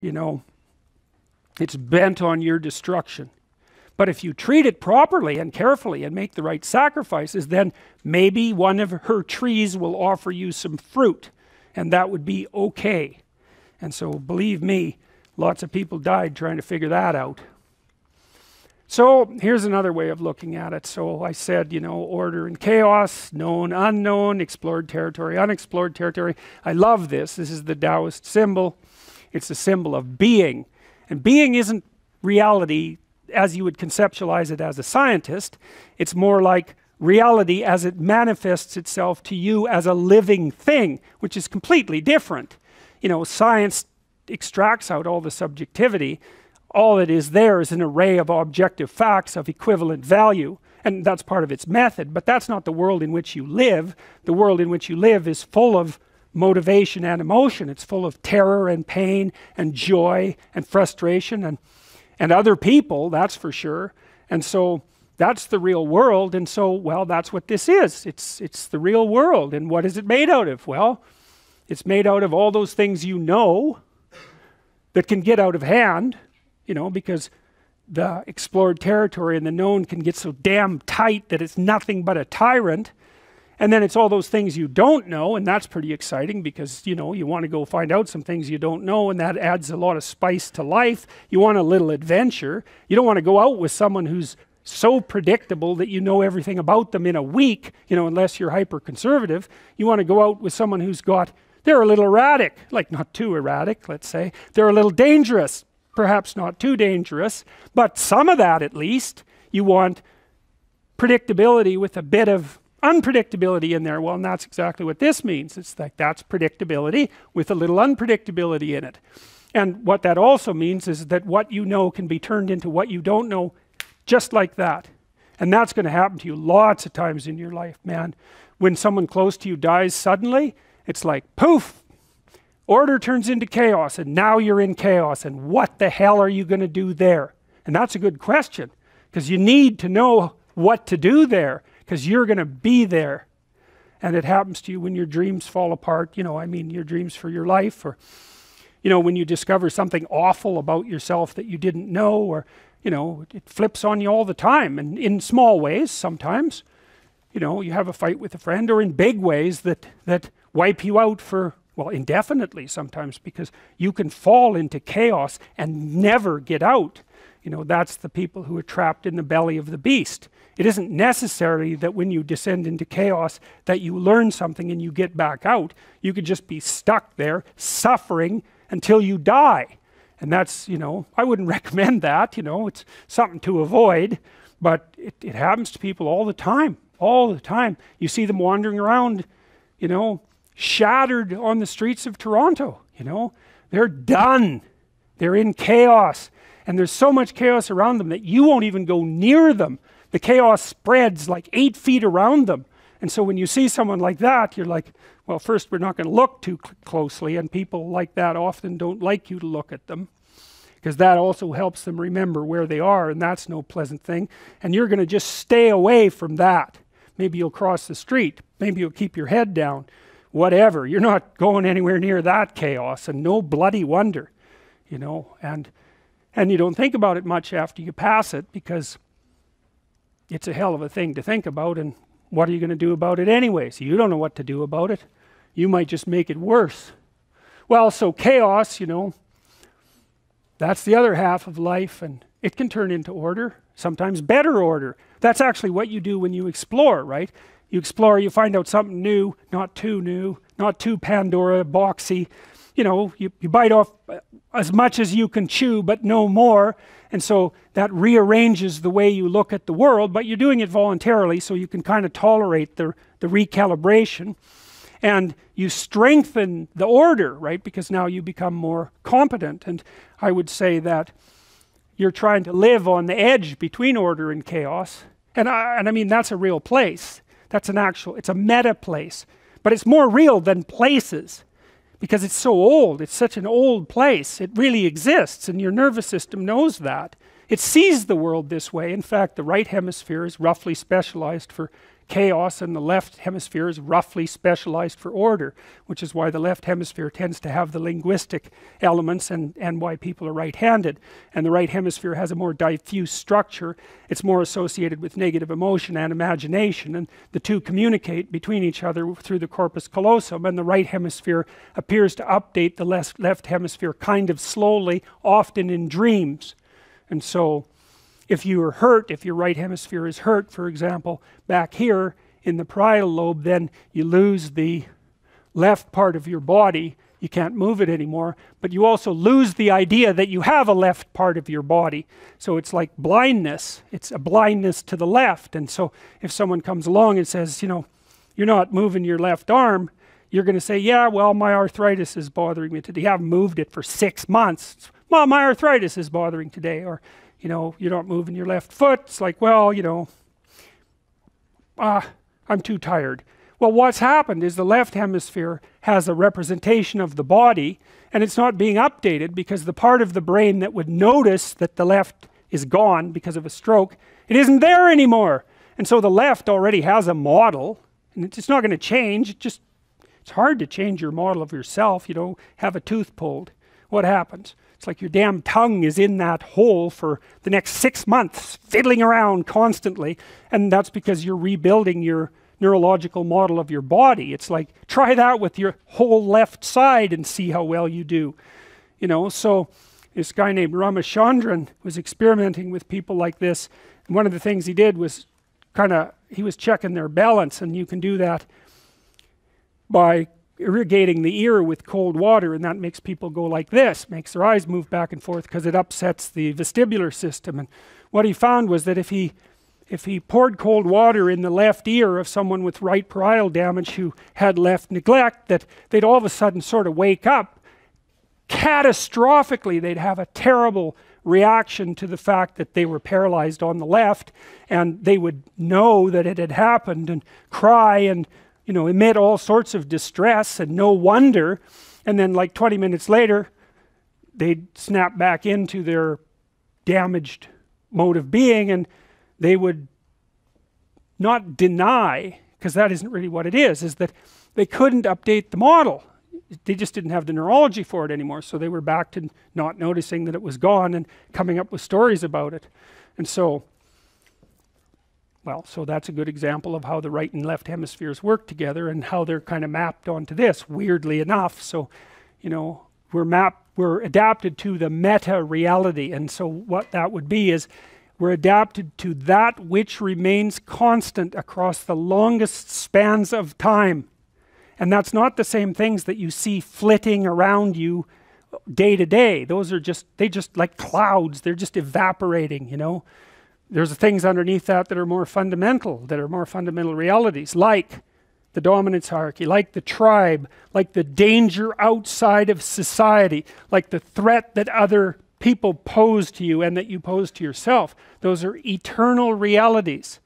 you know, it's bent on your destruction. But if you treat it properly and carefully and make the right sacrifices, then maybe one of her trees will offer you some fruit, and that would be okay. And so believe me, lots of people died trying to figure that out. So here's another way of looking at it. So I said, you know, order and chaos, known, unknown, explored territory, unexplored territory. I love this. This is the Taoist symbol. It's a symbol of being. And being isn't reality as you would conceptualize it as a scientist. It's more like reality as it manifests itself to you as a living thing, which is completely different. You know, science extracts out all the subjectivity. All that is there is an array of objective facts of equivalent value, and that's part of its method, but that's not the world in which you live. The world in which you live is full of motivation and emotion. It's full of terror and pain and joy and frustration and other people, that's for sure. And so that's the real world. And so, well, that's what this is. It's the real world. And what is it made out of? Well, it's made out of all those things you know that can get out of hand, you know, because the explored territory and the known can get so damn tight that it's nothing but a tyrant. And then it's all those things you don't know, and that's pretty exciting because, you know, you want to go find out some things you don't know, and that adds a lot of spice to life. You want a little adventure. You don't want to go out with someone who's so predictable that you know everything about them in a week, you know, unless you're hyper-conservative. You want to go out with someone who's they're a little erratic, like not too erratic, let's say. They're a little dangerous, perhaps not too dangerous, but some of that at least. You want predictability with a bit of unpredictability in there. Well, and that's exactly what this means. It's like that's predictability with a little unpredictability in it. And what that also means is that what you know can be turned into what you don't know, just like that. And that's going to happen to you lots of times in your life, man. When someone close to you dies suddenly, it's like poof, order turns into chaos, and now you're in chaos, and what the hell are you going to do there? And that's a good question, because you need to know what to do there, because you're going to be there. And it happens to you when your dreams fall apart, you know, I mean your dreams for your life, or, you know, when you discover something awful about yourself that you didn't know, or, you know, it flips on you all the time, and in small ways sometimes. You know, you have a fight with a friend, or in big ways that wipe you out for, well, indefinitely sometimes, because you can fall into chaos and never get out. You know, that's the people who are trapped in the belly of the beast. It isn't necessary that when you descend into chaos that you learn something and you get back out. You could just be stuck there suffering until you die. And that's, you know, I wouldn't recommend that, you know, it's something to avoid, but it happens to people all the time, all the time. You see them wandering around, you know, shattered on the streets of Toronto, you know, they're done. They're in chaos, and there's so much chaos around them that you won't even go near them. The chaos spreads like 8 feet around them. And so when you see someone like that, you're like, well, first, we're not going to look too closely, and people like that often don't like you to look at them, because that also helps them remember where they are, and that's no pleasant thing. And you're going to just stay away from that. Maybe you'll cross the street. Maybe you'll keep your head down. Whatever. You're not going anywhere near that chaos, and no bloody wonder, you know. And you don't think about it much after you pass it, because it's a hell of a thing to think about, and what are you going to do about it anyways? You don't know what to do about it. You might just make it worse. Well, so chaos, you know, that's the other half of life, and it can turn into order, sometimes better order. That's actually what you do when you explore, right? You explore, you find out something new, not too Pandora boxy. You know, you bite off as much as you can chew, but no more. And so that rearranges the way you look at the world, but you're doing it voluntarily, so you can kind of tolerate the recalibration. And you strengthen the order, right? Because now you become more competent. And I would say that you're trying to live on the edge between order and chaos. And I mean, that's a real place. That's an actual, it's a meta place. But it's more real than places, because it's so old. It's such an old place. It really exists, and your nervous system knows that. It sees the world this way. In fact, the right hemisphere is roughly specialized for chaos, and the left hemisphere is roughly specialized for order, which is why the left hemisphere tends to have the linguistic elements, and why people are right-handed. And the right hemisphere has a more diffuse structure. It's more associated with negative emotion and imagination, and the two communicate between each other through the corpus callosum, and the right hemisphere appears to update the left hemisphere kind of slowly, often in dreams. And so if you are hurt, if your right hemisphere is hurt, for example, back here in the parietal lobe, then you lose the left part of your body. You can't move it anymore, but you also lose the idea that you have a left part of your body. So it's like blindness. It's a blindness to the left. And so if someone comes along and says, you know, you're not moving your left arm, you're going to say, yeah, well, my arthritis is bothering me today. You haven't moved it for 6 months. Well, my arthritis is bothering today. Or, you know, you're not moving your left foot. It's like, well, you know, I'm too tired. Well, what's happened is the left hemisphere has a representation of the body, and it's not being updated because the part of the brain that would notice that the left is gone because of a stroke, it isn't there anymore. And so the left already has a model, and it's not going to change. It's hard to change your model of yourself. You know, have a tooth pulled. What happens? It's like your damn tongue is in that hole for the next 6 months, fiddling around constantly, and that's because you're rebuilding your neurological model of your body. It's like, try that with your whole left side and see how well you do. You know, so this guy named Ramachandran was experimenting with people like this, and one of the things he did was he was checking their balance, and you can do that by irrigating the ear with cold water, and that makes people go like this, makes their eyes move back and forth because it upsets the vestibular system. And what he found was that if he poured cold water in the left ear of someone with right parietal damage who had left neglect, that they'd all of a sudden sort of wake up catastrophically. They'd have a terrible reaction to the fact that they were paralyzed on the left, and they would know that it had happened and cry and, you know, emit all sorts of distress, and no wonder. And then like 20 minutes later, they'd snap back into their damaged mode of being, and they would not deny, because that isn't really what it is that they couldn't update the model. They just didn't have the neurology for it anymore, so they were back to not noticing that it was gone and coming up with stories about it. And so, well, so that's a good example of how the right and left hemispheres work together and how they're kind of mapped onto this, weirdly enough. So, you know, we're adapted to the meta-reality, and so what that would be is we're adapted to that which remains constant across the longest spans of time. And that's not the same things that you see flitting around you day to day. Those are they just like clouds, they're just evaporating, you know. There's things underneath that are more fundamental, realities, like the dominance hierarchy, like the tribe, like the danger outside of society, like the threat that other people pose to you and that you pose to yourself. Those are eternal realities,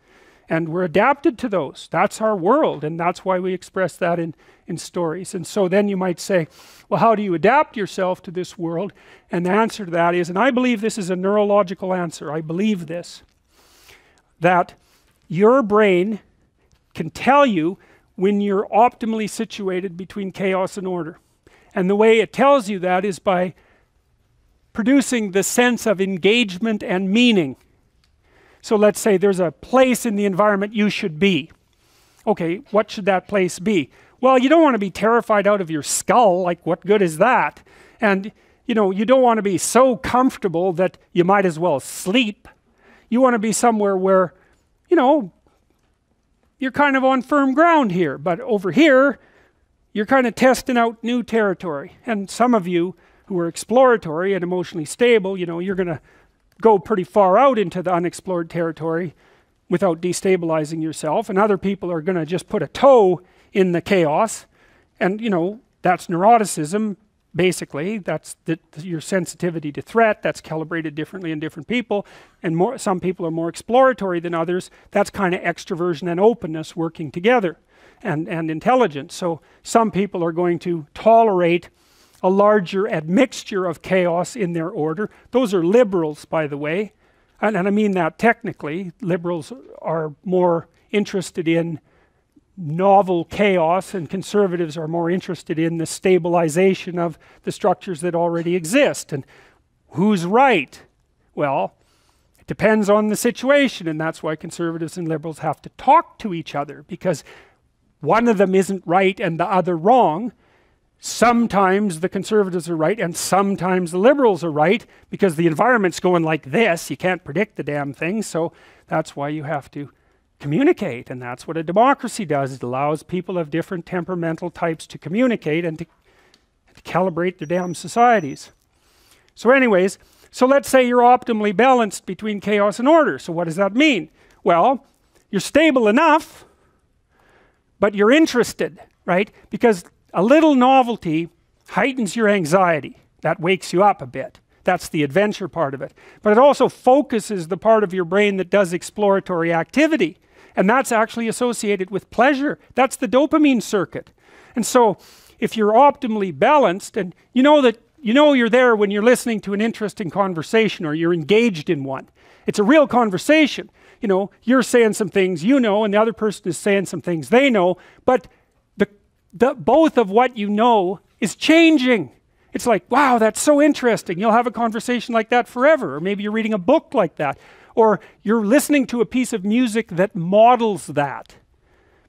and we're adapted to those. That's our world, and that's why we express that in stories. And so then you might say, well, how do you adapt yourself to this world? And the answer to that is, and I believe this is a neurological answer, I believe this, that your brain can tell you when you're optimally situated between chaos and order. And the way it tells you that is by producing the sense of engagement and meaning. So let's say there's a place in the environment you should be. Okay, what should that place be? Well, you don't want to be terrified out of your skull, like what good is that? And you know, you don't want to be so comfortable that you might as well sleep. You want to be somewhere where, you know, you're kind of on firm ground here, but over here, you're kind of testing out new territory. And some of you who are exploratory and emotionally stable, you know, you're going to go pretty far out into the unexplored territory without destabilizing yourself. And other people are going to just put a toe in the chaos. And, you know, that's neuroticism, basically. That's your sensitivity to threat. That's calibrated differently in different people. And some people are more exploratory than others. That's kind of extroversion and openness working together, and intelligence. So some people are going to tolerate a larger admixture of chaos in their order. Those are liberals, by the way. And I mean that technically. Liberals are more interested in novel chaos, and conservatives are more interested in the stabilization of the structures that already exist. And who's right? Well, it depends on the situation, and that's why conservatives and liberals have to talk to each other, because one of them isn't right and the other wrong. Sometimes the conservatives are right and sometimes the liberals are right, because the environment's going like this. You can't predict the damn thing, so that's why you have to communicate, and that's what a democracy does. It allows people of different temperamental types to communicate and to calibrate their damn societies. So anyways, so let's say you're optimally balanced between chaos and order. So what does that mean? Well, you're stable enough, but you're interested, right? Because a little novelty heightens your anxiety. That wakes you up a bit. That's the adventure part of it. But it also focuses the part of your brain that does exploratory activity. And that's actually associated with pleasure. That's the dopamine circuit. And so if you're optimally balanced, and you know that you're there when you're listening to an interesting conversation or you're engaged in one. It's a real conversation. You know, you're saying some things you know, and the other person is saying some things they know, but both of what you know is changing. It's like, wow, that's so interesting. You'll have a conversation like that forever. Or maybe you're reading a book like that. Or you're listening to a piece of music that models that.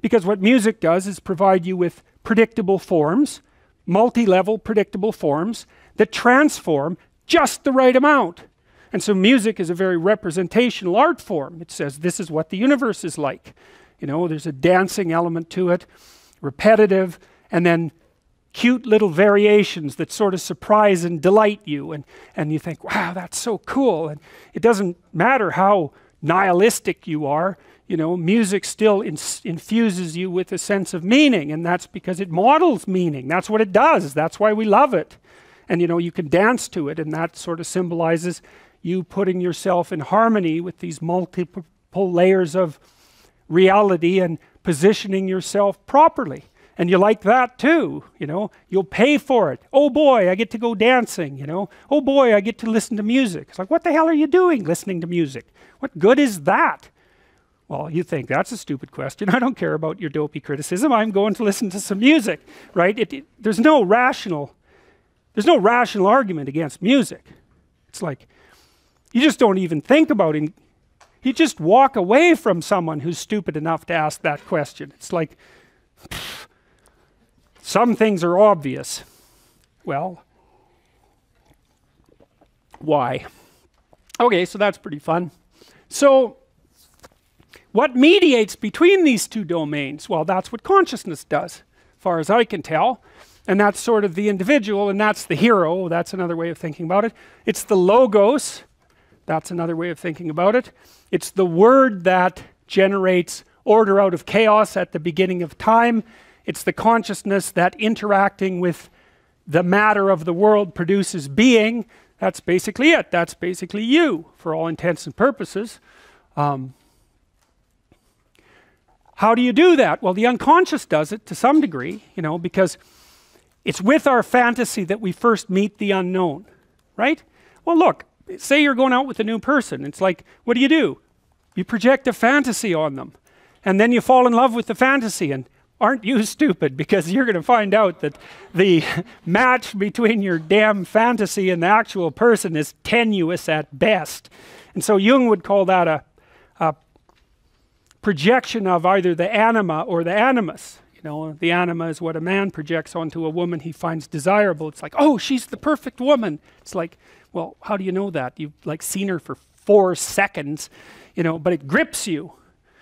Because what music does is provide you with predictable forms, multi-level predictable forms that transform just the right amount. And so music is a very representational art form. It says this is what the universe is like. You know, there's a dancing element to it, repetitive, and then cute little variations that sort of surprise and delight you, and you think, wow, that's so cool. And it doesn't matter how nihilistic you are, you know, music still infuses you with a sense of meaning, and that's because it models meaning. That's what it does. That's why we love it. And you know, you can dance to it, and that sort of symbolizes you putting yourself in harmony with these multiple layers of reality and positioning yourself properly. And you like that too, you know, you'll pay for it. Oh boy, I get to go dancing, you know. Oh boy, I get to listen to music. It's like, what the hell are you doing listening to music? What good is that? Well, you think that's a stupid question. I don't care about your dopey criticism. I'm going to listen to some music, right? There's no rational argument against music. It's like, you just don't even think about it. You just walk away from someone who's stupid enough to ask that question. It's like, some things are obvious. Well, why? Okay, so that's pretty fun. So, what mediates between these two domains? Well, that's what consciousness does, as far as I can tell. And that's sort of the individual, and that's the hero. That's another way of thinking about it. It's the logos. That's another way of thinking about it. It's the word that generates order out of chaos at the beginning of time. It's the consciousness that interacting with the matter of the world produces being. That's basically it. That's basically you, for all intents and purposes. How do you do that? Well, the unconscious does it to some degree, you know, because it's with our fantasy that we first meet the unknown, right? Well, look, say you're going out with a new person. It's like, what do? You project a fantasy on them, and then you fall in love with the fantasy, and aren't you stupid? Because you're going to find out that the match between your damn fantasy and the actual person is tenuous at best. And so Jung would call that a projection of either the anima or the animus. You know, the anima is what a man projects onto a woman he finds desirable. It's like, oh, she's the perfect woman. It's like, well, how do you know that? You've like seen her for 4 seconds, you know, but it grips you.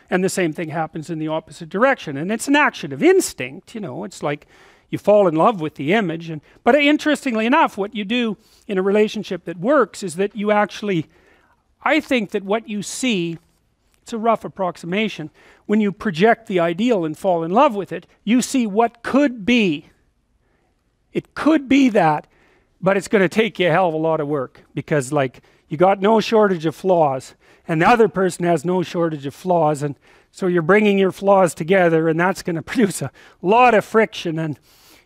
And the same thing happens in the opposite direction. And it's an action of instinct, you know. It's like you fall in love with the image. But interestingly enough, what you do in a relationship that works is that you actually, I think that what you see, it's a rough approximation, when you project the ideal and fall in love with it, you see what could be. It could be that, but it's going to take you a hell of a lot of work, because like you got no shortage of flaws, and the other person has no shortage of flaws, and so you're bringing your flaws together, and that's going to produce a lot of friction, and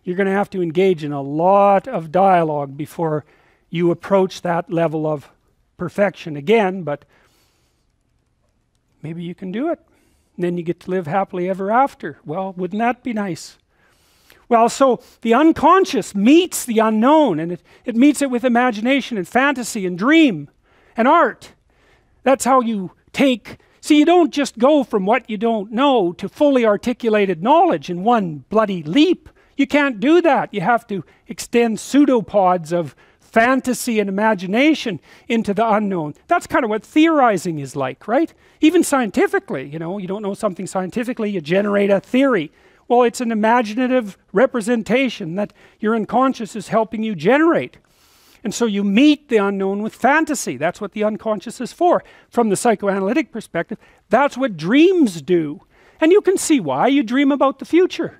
you're going to have to engage in a lot of dialogue before you approach that level of perfection again. But maybe you can do it. and then you get to live happily ever after. Well, wouldn't that be nice? Well, so the unconscious meets the unknown, and it meets it with imagination and fantasy and dream and art. That's how you take, see, you don't just go from what you don't know to fully articulated knowledge in one bloody leap. You can't do that. You have to extend pseudopods of fantasy and imagination into the unknown. That's kind of what theorizing is like, right? Even scientifically, you know, you don't know something scientifically, you generate a theory. Well, it's an imaginative representation that your unconscious is helping you generate. And so you meet the unknown with fantasy. That's what the unconscious is for. From the psychoanalytic perspective, that's what dreams do. And you can see why. You dream about the future.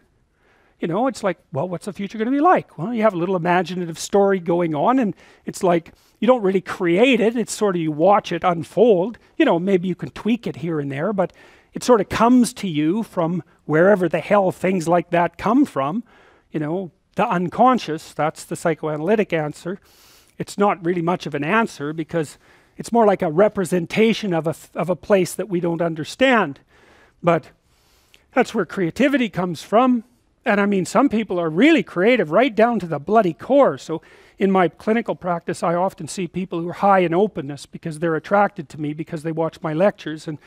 You know, it's like, well, what's the future going to be like? Well, you have a little imaginative story going on, and it's like, you don't really create it. It's sort of, you watch it unfold. You know, maybe you can tweak it here and there, but it sort of comes to you from wherever the hell things like that come from. You know, the unconscious, that's the psychoanalytic answer. It's not really much of an answer because it's more like a representation of a place that we don't understand. But that's where creativity comes from. And I mean, some people are really creative right down to the bloody core. So in my clinical practice, I often see people who are high in openness because they're attracted to me because they watch my lectures. And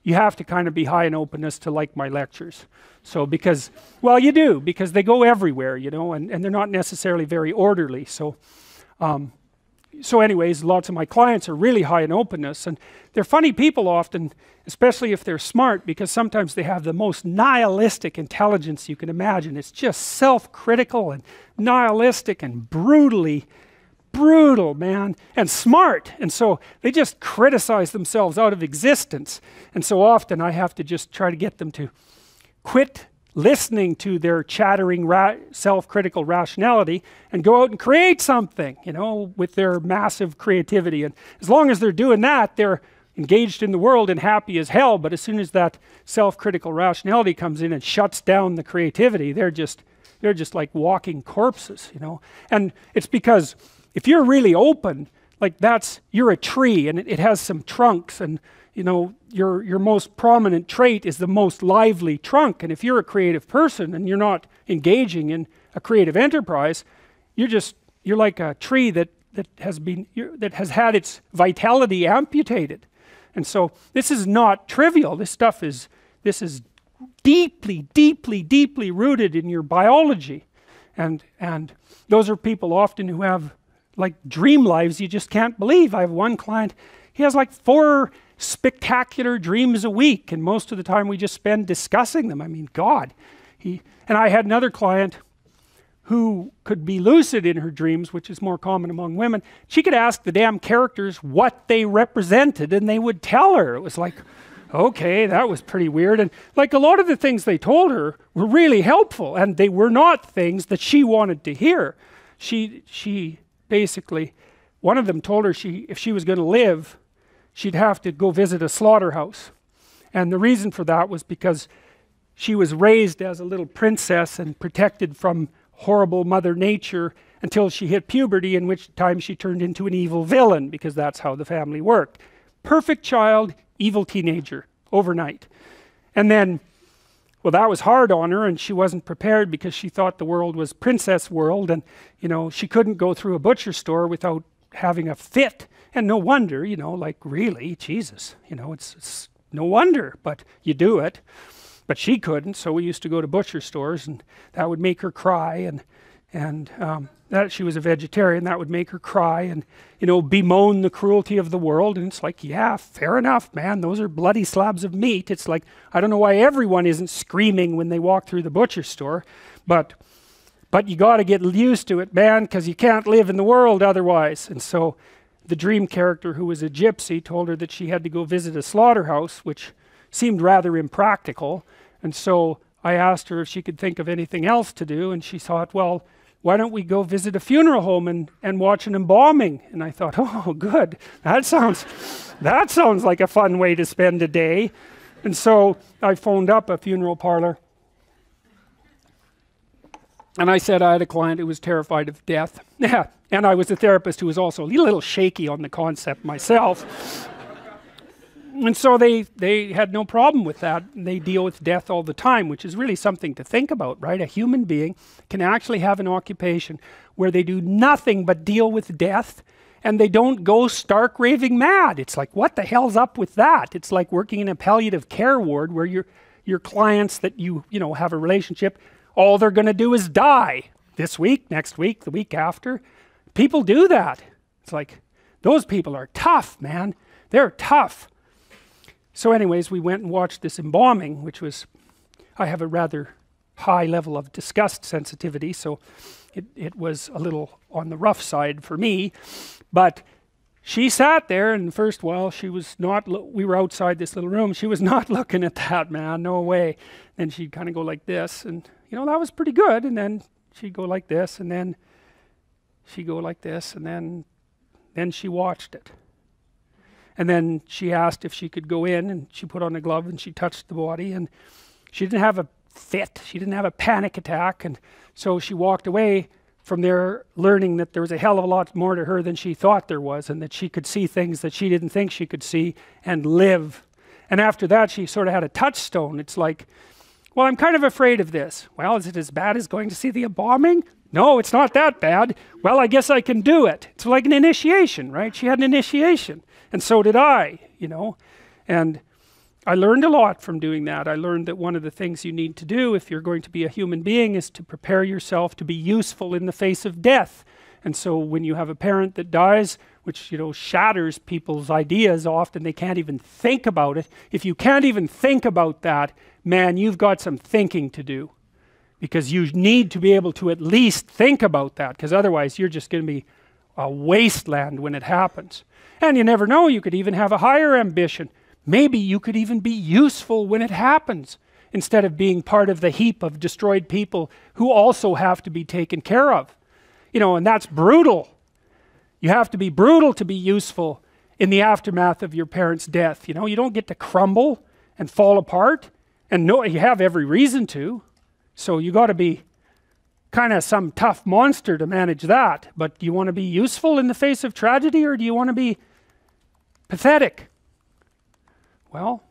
you have to kind of be high in openness to like my lectures. So because, well, you do, because they go everywhere, you know, and they're not necessarily very orderly. So anyways, lots of my clients are really high in openness, and they're funny people often, especially if they're smart, because sometimes they have the most nihilistic intelligence you can imagine. It's just self-critical and nihilistic and brutally brutal, man, and smart. And so they just criticize themselves out of existence. And so often I have to just try to get them to quit listening to their chattering self-critical rationality and go out and create something, you know, with their massive creativity. And as long as they're doing that, they're engaged in the world and happy as hell. But as soon as that self-critical rationality comes in and shuts down the creativity, they're just like walking corpses, you know. And it's because if you're really open, like you're a tree and it has some trunks, and you know, your most prominent trait is the most lively trunk. And if you're a creative person and you're not engaging in a creative enterprise, you're like a tree that has had its vitality amputated. And so this is not trivial. This is deeply, deeply, deeply rooted in your biology. And those are people often who have like dream lives you just can't believe. I have one client, he has like 4 spectacular dreams a week, and most of the time we just spend discussing them. I mean, God. And I had another client who could be lucid in her dreams, which is more common among women. She could ask the damn characters what they represented, and they would tell her. It was like, okay, that was pretty weird. And like a lot of the things they told her were really helpful, and they were not things that she wanted to hear. She basically, one of them told her if she was going to live, she'd have to go visit a slaughterhouse. And the reason for that was because she was raised as a little princess and protected from horrible Mother Nature until she hit puberty, in which time she turned into an evil villain, because that's how the family worked. Perfect child, evil teenager, overnight. And then, well, that was hard on her, and she wasn't prepared because she thought the world was princess world, and you know, she couldn't go through a butcher store without having a fit. And no wonder, you know, like really, Jesus, you know, it's no wonder, but you do it. But she couldn't, so we used to go to butcher stores, and that would make her cry, and that she was a vegetarian, that would make her cry, and you know, bemoan the cruelty of the world. And it's like, yeah, fair enough, man, those are bloody slabs of meat. It's like, I don't know why everyone isn't screaming when they walk through the butcher store, but you got to get used to it, man, because you can't live in the world otherwise. And so the dream character, who was a gypsy, told her that she had to go visit a slaughterhouse, which seemed rather impractical. And so I asked her if she could think of anything else to do, and she thought, well, why don't we go visit a funeral home and watch an embalming? And I thought, oh, good. That sounds like a fun way to spend a day. And so I phoned up a funeral parlor, and I said I had a client who was terrified of death. Yeah, and I was a therapist who was also a little shaky on the concept myself. And so they had no problem with that. They deal with death all the time, which is really something to think about, right? A human being can actually have an occupation where they do nothing but deal with death, and they don't go stark raving mad. It's like, what the hell's up with that? It's like working in a palliative care ward where your clients that you know have a relationship, all they're going to do is die this week, next week, the week after. People do that. It's like, those people are tough, man. They're tough. So anyways, we went and watched this embalming, which was, I have a rather high level of disgust sensitivity, so it was a little on the rough side for me. But she sat there, and first while she was not, we were outside this little room, she was not looking at that, man, no way. Then she'd kind of go like this, and you know, that was pretty good. And then she'd go like this, and then she'd go like this, and then she watched it. And then she asked if she could go in, and she put on a glove and she touched the body, and she didn't have a fit, she didn't have a panic attack, and so she walked away from there learning that there was a hell of a lot more to her than she thought there was, and that she could see things that she didn't think she could see and live. And after that, she sort of had a touchstone. It's like, well, I'm kind of afraid of this. Well, is it as bad as going to see the embalming? No, it's not that bad. Well, I guess I can do it. It's like an initiation, right? She had an initiation. And so did I, you know. And I learned a lot from doing that. I learned that one of the things you need to do if you're going to be a human being is to prepare yourself to be useful in the face of death. And so when you have a parent that dies, which, you know, shatters people's ideas often, they can't even think about it. If you can't even think about that, man, you've got some thinking to do. Because you need to be able to at least think about that, because otherwise you're just going to be a wasteland when it happens. And you never know, you could even have a higher ambition. Maybe you could even be useful when it happens, instead of being part of the heap of destroyed people who also have to be taken care of. You know, and that's brutal. You have to be brutal to be useful in the aftermath of your parents' death. You know, you don't get to crumble and fall apart, and no, you have every reason to. So you got to be kind of some tough monster to manage that. But do you want to be useful in the face of tragedy, or do you want to be pathetic? Well,